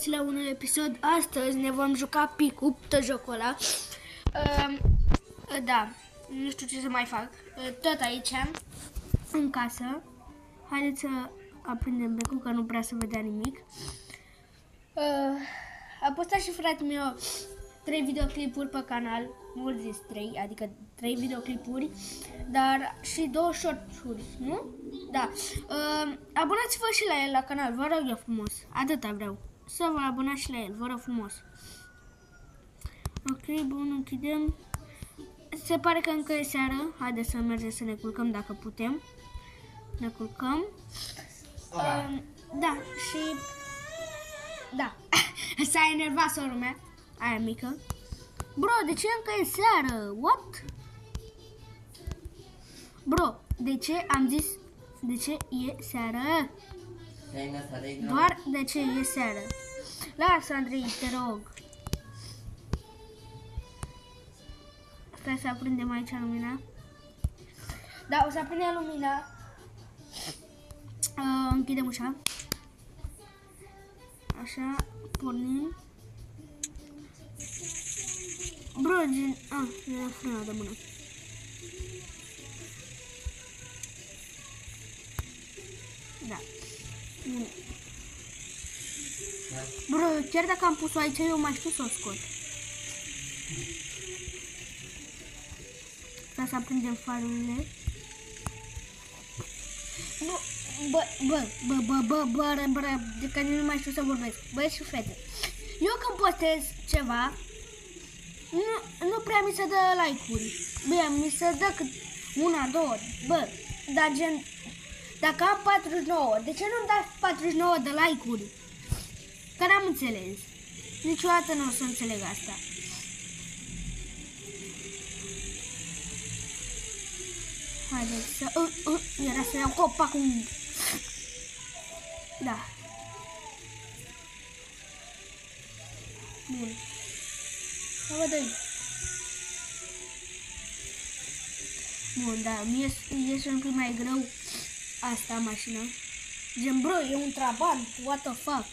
La un episod. Astăzi ne vom juca picu, tot jocul ăla. Da, nu știu ce să mai fac. Tot aici, în casă. Haideți să aprindem becul, că nu prea să vedea nimic. A postat și fratele meu 3 videoclipuri pe canal. Mult zis 3, adică 3 videoclipuri, dar și 2 short-uri, nu? Da. Abonați-vă și la el la canal, vă rog eu frumos. Atâta vreau. Să vă abonați și la el, vă rog frumos. Ok, bun, închidem. Se pare că încă e seară. Haideți să mergem să ne culcăm dacă putem. Ne culcăm. Da, și... Da, s-a enervat sora mea, aia mică. Bro, de ce încă e seară? What? Bro, de ce am zis de ce e seară? Doar de ce e seară. Lasă, Andrei, te rog. Stai să aprindem aici lumina. Da, o să aprindem lumina. Închidem ușa. Așa, pornim. Bro, gen... era frâna de mână. Da. Bro, chiar dacă am pus-o aici, eu mai știu să o scot. Ca să aprindem farurile. Bă, de că nu mai știu să vorbesc. Băieți și fete, eu când postez ceva, nu prea mi se dă like-uri. Bine, mi se dă cât una, două. Bă, dar gen, dacă am 49, de ce nu-mi dați 49 de like-uri? Că n-am înțeles. Niciodată nu o să înțeleg asta. Haideți să... era să iau copacul. Da. Bun. Să văd aici. Bun, da, mie iese un pic mai greu asta, mașina. Gen, bro, e un Trabant, what the fuck?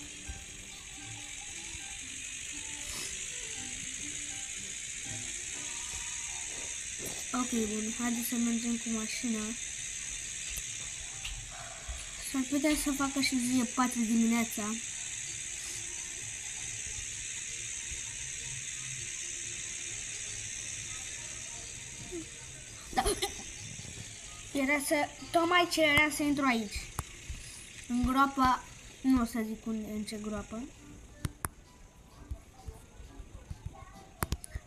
Ok, bun, haideți să mergem cu mașina. S-ar putea să facă și zi 4 dimineața. Da. Era să... Tocmai ce era să intru aici. În groapa... Nu o să zic în ce groapă.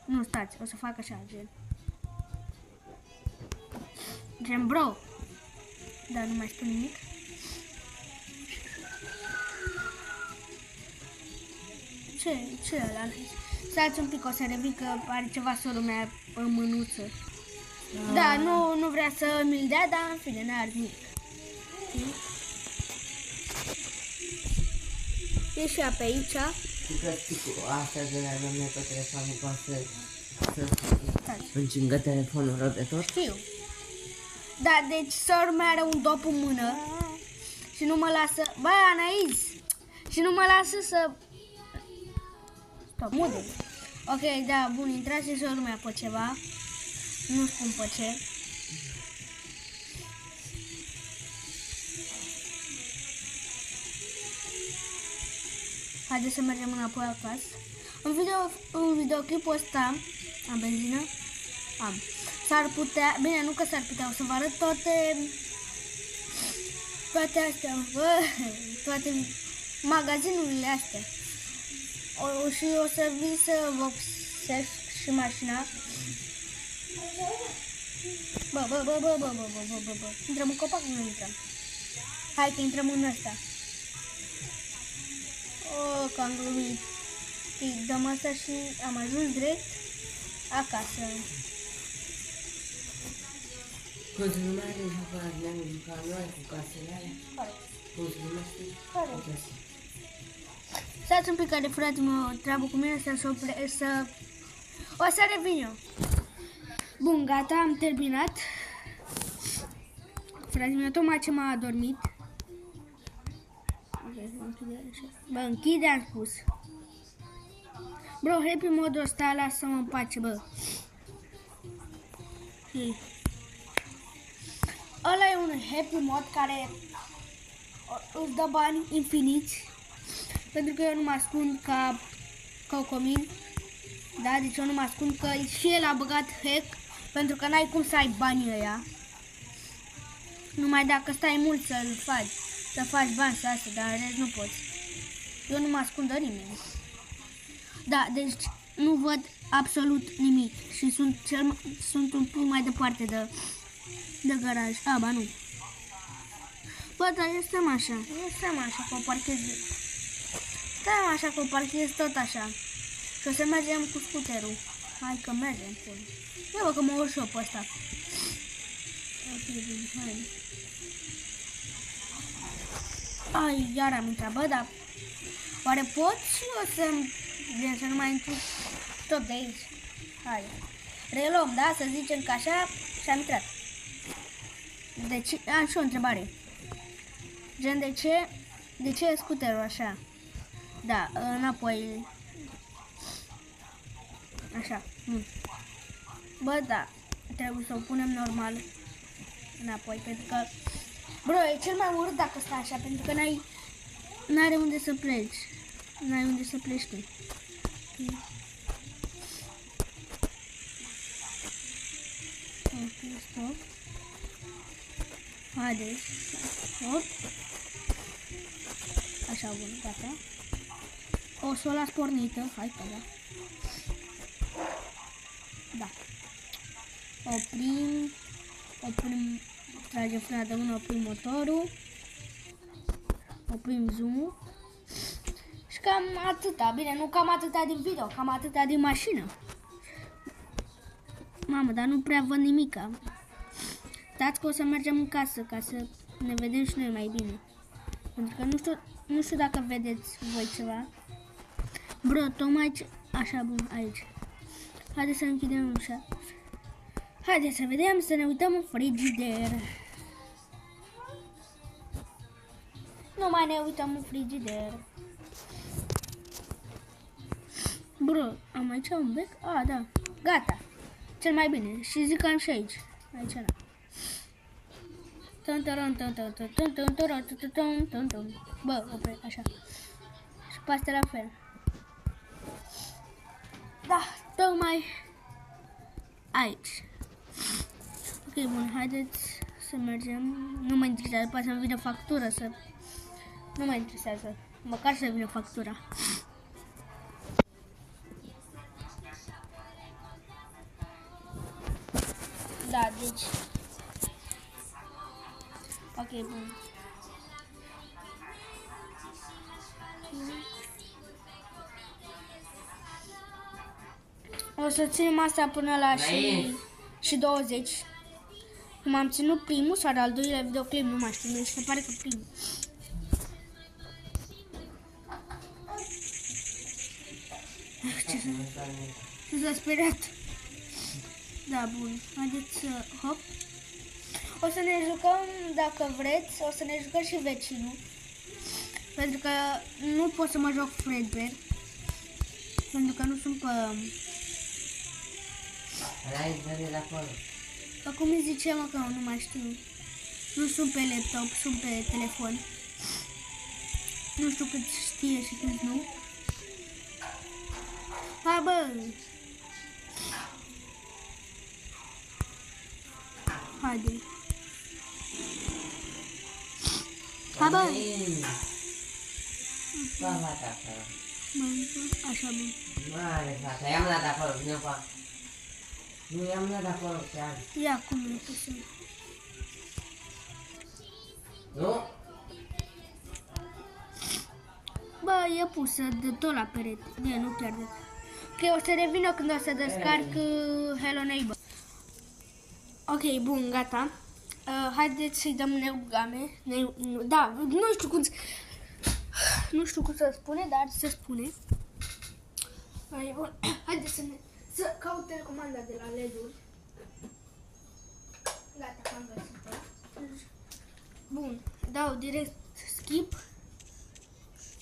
Nu, stați, o să fac așa, gen. Gen, bro. Dar nu mai spun nimic. Ce ăla? Stați un pic, o să revin că are ceva sora mea în mânuță. Da, nu vrea să mi-l dea, dar în fine, n-are nimic. E și ea pe aici. Asta de la mine pe telefon nu poate să încingă telefonul rău de tot. Știu. Da, deci sora mea are un dop în mână și nu mă lasă... Bă, Anaiz! Și nu mă lasă să... Stop, mude. Ok, da, bun, intrați și sora mea pe ceva. Nu spun pe ce. Haideți să mergem înapoi acasă. În videoclipul ăsta am benzină? Am. S-ar putea, bine, nu că s-ar putea, o să vă arăt toate astea, toate magazinurile astea. Și o să vin să vopsesc și mașina. Bă. Intrăm în copac, nu intrăm. Hai că intrăm în ăsta. Că am glumit. Îi dăm asta și am ajuns direct acasă. Poți nu mai are jucat, ne-am jucat noi cu casele alea? Care? Poți nu mai știi? Care? Stați un pic, care fratele meu treabă cu mine să... O să revin eu. Bun, gata, am terminat. Fratele meu tocmai ce m-a adormit. Ok. Bă, închide, am spus. Bro, happy modul ăsta, lasă-mă în pace, bă. Ăla e un happy mod care îți dă bani infiniți. Pentru că eu nu mă ascund ca Cocomin. Da, deci eu nu mă ascund că și el a băgat hack. Pentru că n-ai cum să ai banii ăia. Numai dacă stai mult să-l faci. Să faci bani să asta, dar în rest nu poți. Eu nu mă ascund de nimeni. Da, deci nu văd absolut nimic. Și sunt un pic mai departe de garaj. A, ba nu. Bă, dar eu stăm așa, că o parchez. Stăm așa, că o parchez tot așa. Și o să mergem cu scuterul. Hai că mergem. Ia bă, că mă urc și eu pe ăsta. Ok, bine, hai. Ai, iar am intrat, bă, dar oare pot și eu să nu mai intru tot de aici? Hai. Reluăm, da? Să zicem că așa și-am intrat. Deci, am și o întrebare. Gen, de ce e scuterul așa? Da, înapoi. Așa, nu. Bă, da, trebuie să o punem normal înapoi, pentru că, bro, e cel mai urât dacă stai așa, pentru că n-are unde să pleci. N-ai unde să pleci tu. Ok, stop. Haideți. Stop. Așa, bun, gata. O să o las pornită. Hai că da. Da. Oprim, tragem frâna de mână, oprim motorul. Oprim zoom-ul. Și cam atâta, bine, nu cam atâta din video, cam atâta din mașină. Mamă, dar nu prea văd nimica. Stați că o să mergem în casă, ca să ne vedem și noi mai bine. Pentru că nu știu dacă vedeți voi ceva. Bro, tocmai ce... Așa, bun, aici. Haideți să închidem ușa. Haideți să vedem, să ne uităm în frigider. Nu mai ne uităm în frigider. Bro, am aici un bec? Ah, da. Gata. Cel mai bine. Și zic că am și aici. Aici, da. Bă, opre, așa. Și pe astea la fel. Da, tocmai aici. Ok, bun, haideți să mergem. Nu mă interesează, poate să-mi vină factură, să... Nu mă interesează. Măcar să vină factura. Da, deci... Ok, bun. O să ținem asta până la și 20. Cum am ținut primul sau al doilea videoclip, nu mai știu, mi se pare că primul. Ce s-a speriat? Da, bun. Haideți să... Hop. O să ne jucăm, dacă vreți, o să ne jucăm și vecinul. Pentru că nu pot să mă joc Fredbear. Pentru că nu sunt pe... Acum îi zice, mă, că nu mai știu. Nu sunt pe laptop, sunt pe telefon. Nu știu cât știe și cât nu. Ha, bă! Haide. Ha, bă! Așa, bun. Mare, fata, ia-mi la de acolo, vine afară. Nu, ia-mi la de acolo, chiar. Ia, cum e pusă. Nu? Bă, e pusă de tot la perete. De, nu chiar de... Ok, o să revină când o să descarc Hello Neighbor. Ok, bun, gata. Haideți să-i dăm neugame. Da, nu știu cum să spune, dar se spune. Bun. Haideți să caut telecomanda de la LED-uri. Gata, am găsit-o. Bun, dau direct skip.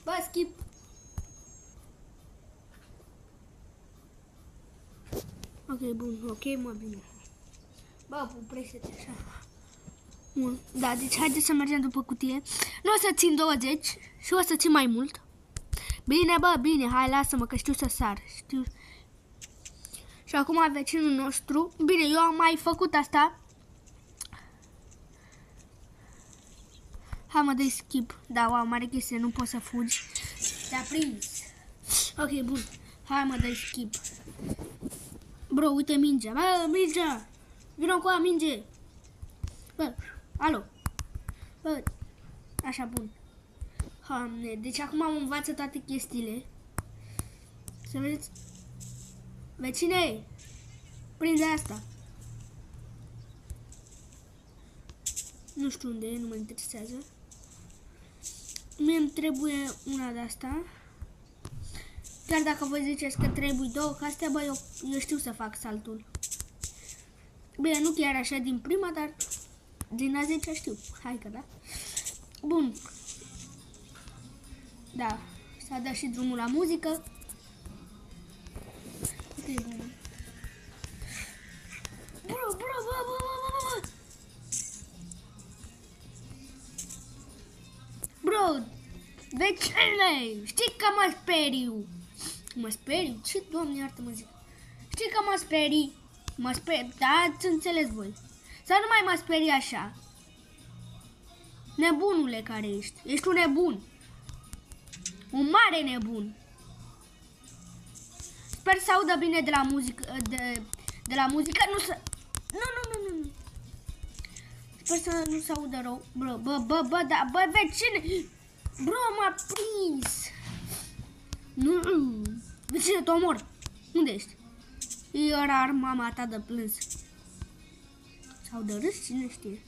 Bă, skip. Ok, bun, ok, mă, bine. Bă, oprește-te așa. Bun, da, deci haideți să mergem după cutie. Nu o să țin 20 și o să țin mai mult. Bine, bă, bine, hai, lasă-mă că știu să sar, știu. Și acum vecinul nostru, bine, eu am mai făcut asta. Hai mă, dai skip, da, o mare chestie, nu poți să fugi. Te-a prins. Ok, bun, hai mă, dai skip. Bro, uite mingea, bă, mingea, vină cu a minge. Bă, alo, bă, așa, bun. Doamne, deci acum am învățat toate chestiile. Să vedeți. Vecine, prinde asta. Nu știu unde e, nu mă interesează. Mie îmi trebuie una de asta. Chiar dacă voi ziceți că trebuie două, că astea, bă, eu știu să fac saltul. Bine, nu chiar așa din prima, dar din a 10 știu. Hai că da. Bun. Da, s-a dat și drumul la muzică. Ok, bun. Bro. Bro, vecine, știi că mă speriu. Mă speriu? Ce, Doamne, iartă-mă zic. Știi că mă sperii? Mă sperii, da, ați înțeles voi. Să nu mai mă sperii așa. Nebunule care ești. Ești un nebun. Un mare nebun. Sper să audă bine de la muzică. De la muzică, nu să... Nu. Sper să nu se audă rău. Bă, vecine. Bro, m-a prins. Nu. Vecine, te omor. Unde ești? Era mama ta de plâns. Sau de râs, cine știe.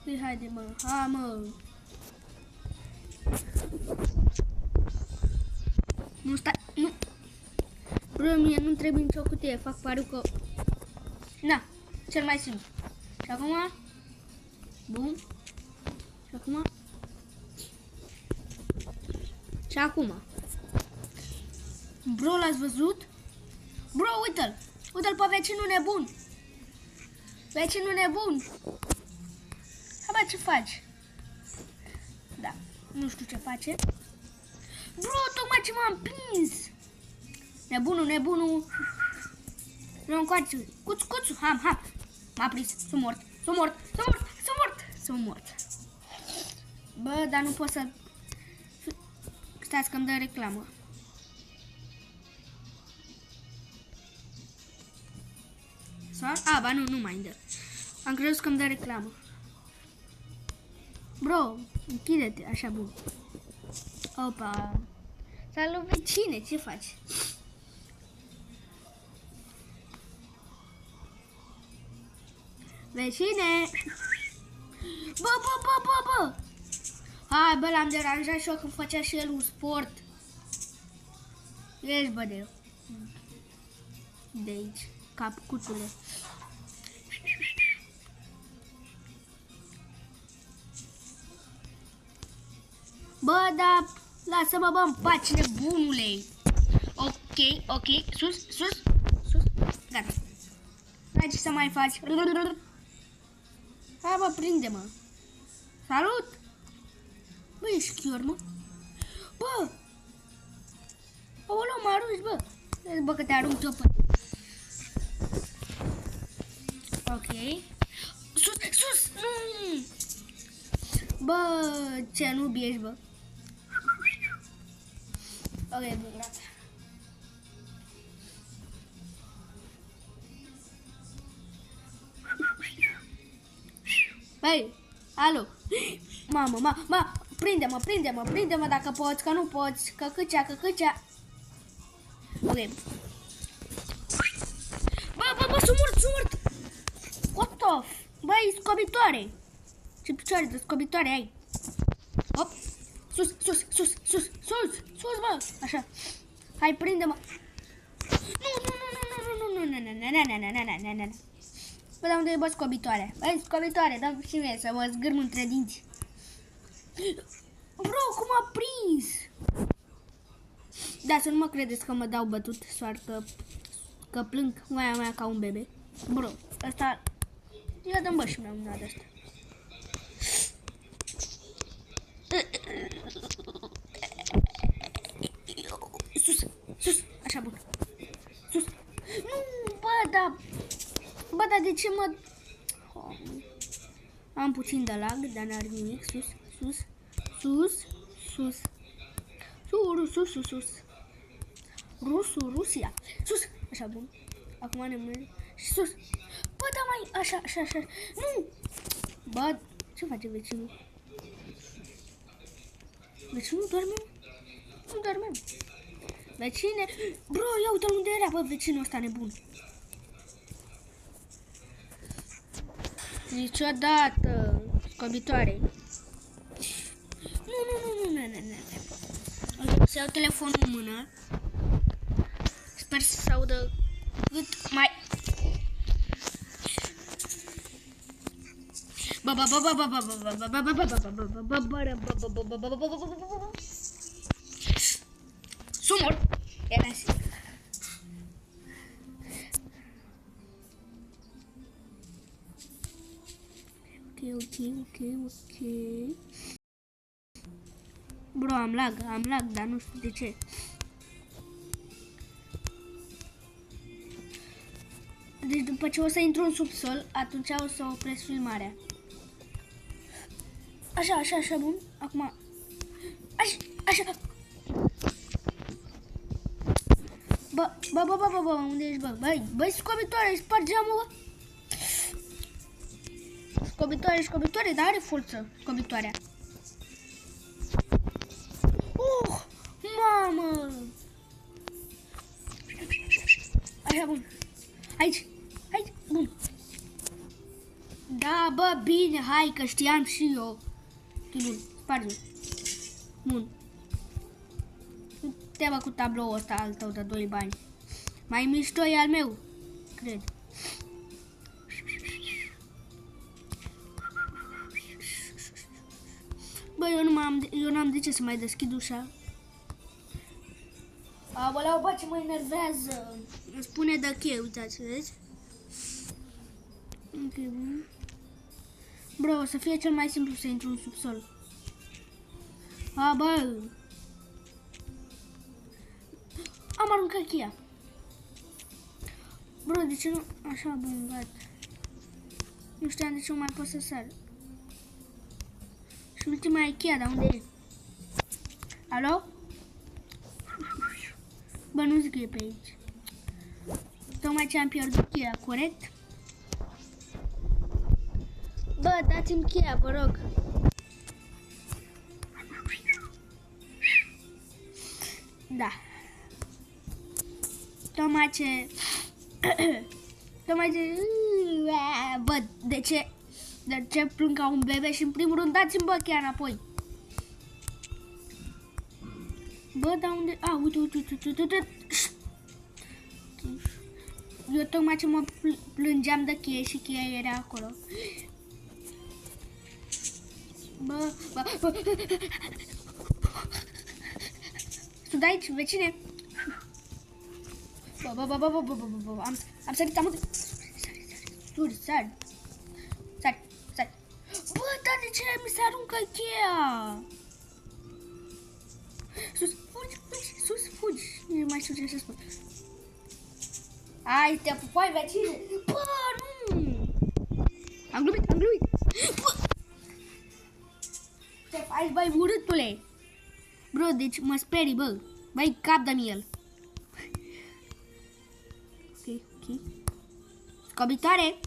Păi haide, mă. Ha, mă. Nu stai, nu. Bro, mie nu trebuie nicio cutie, fac pariu că... Na, cel mai simplu. Și acum... Bun. Și acum... Și acum... Bro, l-ați văzut? Bro, uite-l! Uite-l pe vecinul nebun! Vecinul nebun! Hai, bă, ce faci? Da, nu știu ce face. Bro, tocmai ce m-am prins! Nebunul! Nu încoace! Cuțu! Ham! M-a prins! Sunt mort! Bă, dar nu pot să... Stați că-mi dă reclamă. Ba nu mai dă. Am crezut că-mi dă reclamă. Bro, închide-te, așa, bun. Opa. Salut, vecine, ce faci? Vecine! Bă! Hai, bă, l-am deranjat și eu când făcea și el un sport. Ești, bă, de aici, capcutule. Bă, da, lasă-mă, bă, în pace, nebunule. Ok, sus. Gata. Hai, ce să mai faci? Hai, bă, prinde-mă. Salut! Bă, ești chior, mă? Bă! Aoleu, mă arunci, bă! Vezi, bă, că te arunc eu pe... Ok. Sus! Nu! Bă, ce noob ești, bă? Ok, bun, gata. Băi, alo! Mamă, prinde-mă dacă poți, că nu poți, căcâcea. Ok. Bă, sunt mort! What the f... Băi, scobitoare! Ce picioare de scobitoare ai? Hop! Sus, bă! Așa. Hai, prinde-mă! Nu! Bă, dar unde e, bă, scobitoarea? Băi, scobitoare, dă-mi și mie să mă zgârm între dinți. Bro, cum a prins? Da, să nu mă credeți că mă dau bătut, soartă că plâng maia mea ca un bebe. Bro, ăsta... Ia dă-mi bă și mi-am una de asta. Sus, sus, așa bun. Sus. Nu, bă, da. Bă, dar de ce mă... Oh. Am puțin de lag, dar n-are nimic. Sus, sus, sus, sus. Sus, sus, sus. Rusul, Rusia. Sus, așa bun. Acum ne merg. Și sus. Bă, da mai, așa, așa, așa. Nu. Bă, ce face vecinul? Vecinul doarme? Nu doarme. Vecine. Bro, ia uite-l unde era, bă, vecinul ăsta nebun. Niciodată. Scobitoare. Nu. Să iau telefonul în mână. Sper să se audă cât mai... Sumor! Era sigur. Ok. Bro, am lag, dar nu știu de ce. Deci după ce o să intru în subsol, atunci o să opresc filmarea. Așa, bun. Acum... Așa. Bă, unde ești, bă? Băi, scobitoare, spargi geamul, bă. Scobitoare, dar are forță, scobitoarea. Mamă! Așa, bun. Aici, bun. Da, bă, bine, hai, că știam și eu. Bun, sparge. Bun. Te bă cu tabloul ăsta al tău de 2 bani. Mai mișto e al meu, cred. Bă, eu n-am de ce să mai deschid ușa. Aoleu, bă, ce mă enervează. Îmi spune de cheie, uitați, vezi? Ok, bun. Bro, o să fie cel mai simplu să intru în subsol. Bă. Am aruncat cheia. Bro, de ce nu? Așa, bun, gata. Nu știam de ce nu mai pot să sar. Și ultima e cheia, dar unde e? Alo? Bă, nu zic că e pe aici. Tocmai ce am pierdut cheia, corect? Bă, dați-mi cheia, vă rog. Da. Tocmai ce... Bă, de ce plâng ca un bebe și în primul rând dați-mi, bă, cheia înapoi. Bă, dar unde... Uite. Eu tocmai ce mă plângeam de cheie și cheia era acolo. Bă. Sunt aici, vecine. Bă. Am sărit, Sari. Bă, dar de ce mi se aruncă cheia? Sus, fugi. Nu mai știu ce să spun. Hai, te pupai, vecine. Bă, nu. Am glumit. Bă. Ce faci, băi, urâtule? Bro, deci mă sperii, bă. Băi, cap de miel. Ok. Scobitoare.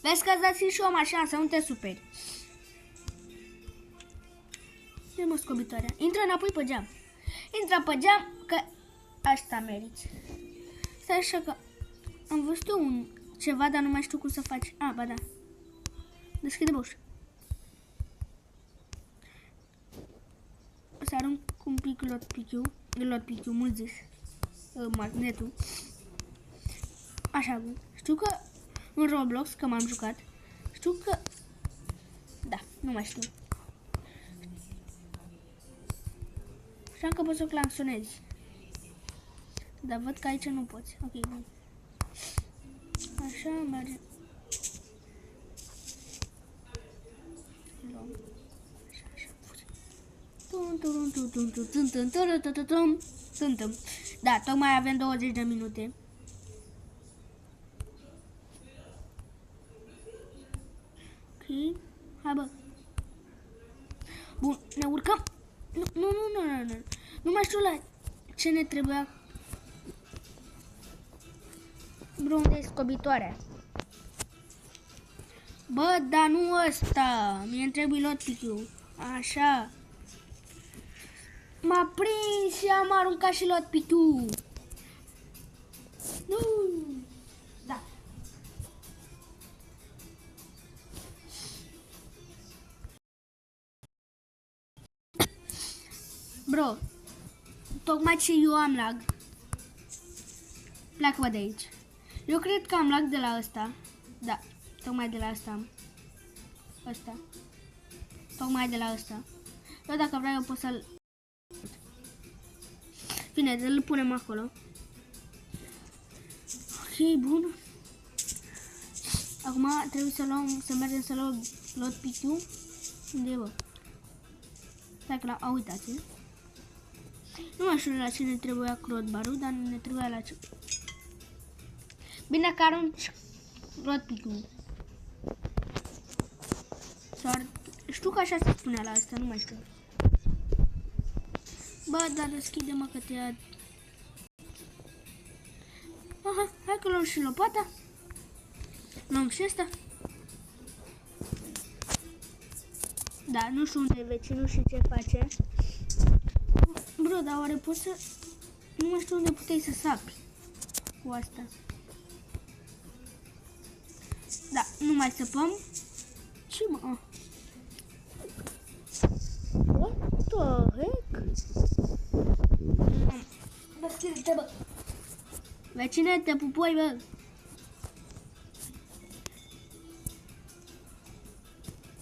Vezi că-ți dați și om așa, să nu te superi. Ce mă, scobitoarea? Intră înapoi pe geam. Intră pe geam, că asta meriți. Stai așa că am văzut eu ceva, dar nu mai știu cum să faci. Ba da. Deschide ușa. O să arunc un pic lotpichiu, mult zis. Magnetul. Așa, bun. Știu că în Roblox, că m-am jucat, știu că Nu mai știu. Așa că poți să claxonezi. Dar văd că aici nu poți. Ok, bun. Așa, merge. Luăm. Așa, așa. Da, tocmai avem 20 de minute. Ok. Hai, bă. Bun, ne urcăm. Nu. Nu mai știu la ce ne trebuia. Bro, unde e scobitoarea? Bă, dar nu ăsta. Mie îmi trebuie lockpick-ul. Așa. M-a prins și am aruncat și lockpick-ul. Nu. Da. Bro, tocmai ce eu am lag. Pleacă-mă de aici. Eu cred că am lag de la ăsta. Da, tocmai de la ăsta am. Ăsta. Tocmai de ăsta. Eu dacă vreau eu pot să-l... Bine, îl punem acolo. Ok, bun. Acum trebuie să luăm, să mergem să luăm lockpick-ul. Unde e, bă? Stai că a uitați. Nu mai știu la ce ne trebuia crowbar-ul, dar ne trebuia la ce... Bine că arunci lockpick-ul. Știu că așa se spunea la asta, nu mai știu. Bă, dar deschide-mă că te ia... Aha, hai că luăm și lopata. Luăm și asta. Da, nu știu unde e vecinul și ce face. Bro, dar oare poți să... Nu mai știu unde puteai să sapi cu asta. Da, nu mai săpăm. Ce mă? What the heck? Deschide-te, bă! Vecine, te pupoi, bă!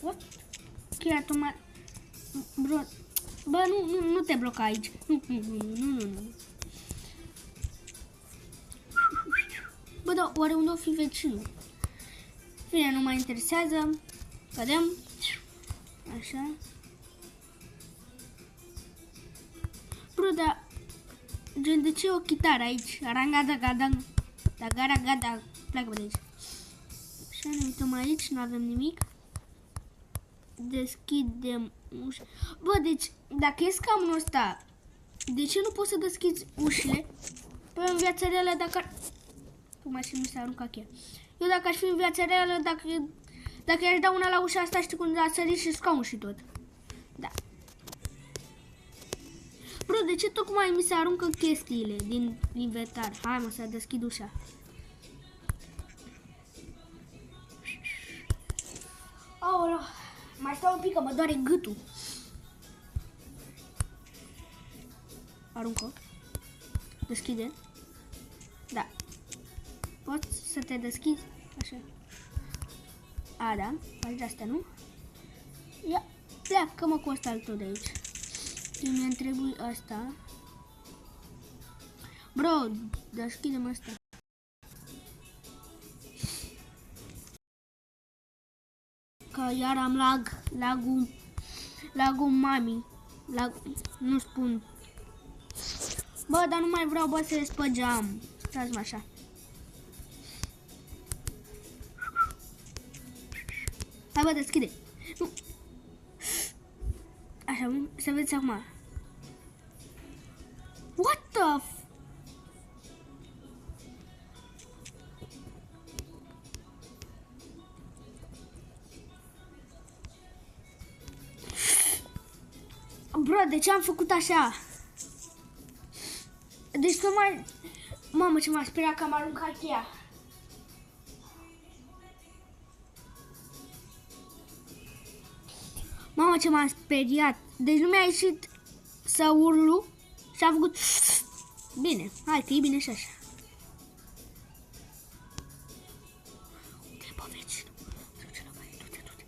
What? Chiar tu mai... Bro... Bă, nu te bloca aici. Nu. Bă, da, oare unde o fi vecinul? Bine, nu mă interesează. Cădem. Așa. Bro, da... Gen, de ce e o chitară aici? Arangada-gadang. Da-gara-gada. Pleacă de aici. Așa, ne uităm aici, nu avem nimic. Deschidem ușa. Bă, deci, dacă e scaunul ăsta, de ce nu poți să deschizi ușile? Păi în viața reală, dacă... Tocmai și mi s-a aruncat cheia. Eu dacă aș fi în viața reală, dacă i-aș da una la ușa asta, știi cum a sărit și scaun și tot. Da. Bro, de ce tocmai mi se aruncă chestiile din inventar? Hai mă, să deschid ușa. Aoleu, mai stau un pic că mă doare gâtul. Aruncă. Deschide. Da. Poți să te deschizi? Așa. A, da. Faci de astea, nu? Ia, pleacă-mă cu ăsta altul de aici. Mi-mi trebuie asta. Bro, deschide-mă asta. Că iar am lag. Lagul mami. Nu spun. Bă, dar nu mai vreau, bă, să ies pe geam. Stați-mă așa. Hai, bă, deschide. Nu. Așa, să vedeți acum. What the f... Bro, de ce am făcut așa? Deci tocmai... Mamă, ce m-a speriat că am aruncat cheia. Mamă, ce m-am speriat. Deci nu mi-a ieșit să urlu și am făcut... Bine, hai că e bine și așa. Unde e pe vecinul? Du-te la baie, du-te.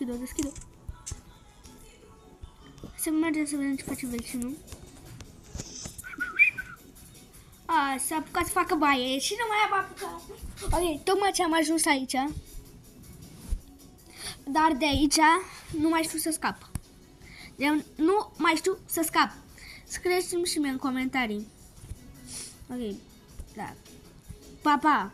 Deschid-o. Să mergem să vedem ce face vecinul. S-a apucat să facă baie și nu mai am apucat. Ok, tocmai ce am ajuns aici. Dar de aici nu mai știu să scap. Nu mai știu să scap. Scrieți-mi și mie în comentarii. Ok, da. Pa, pa!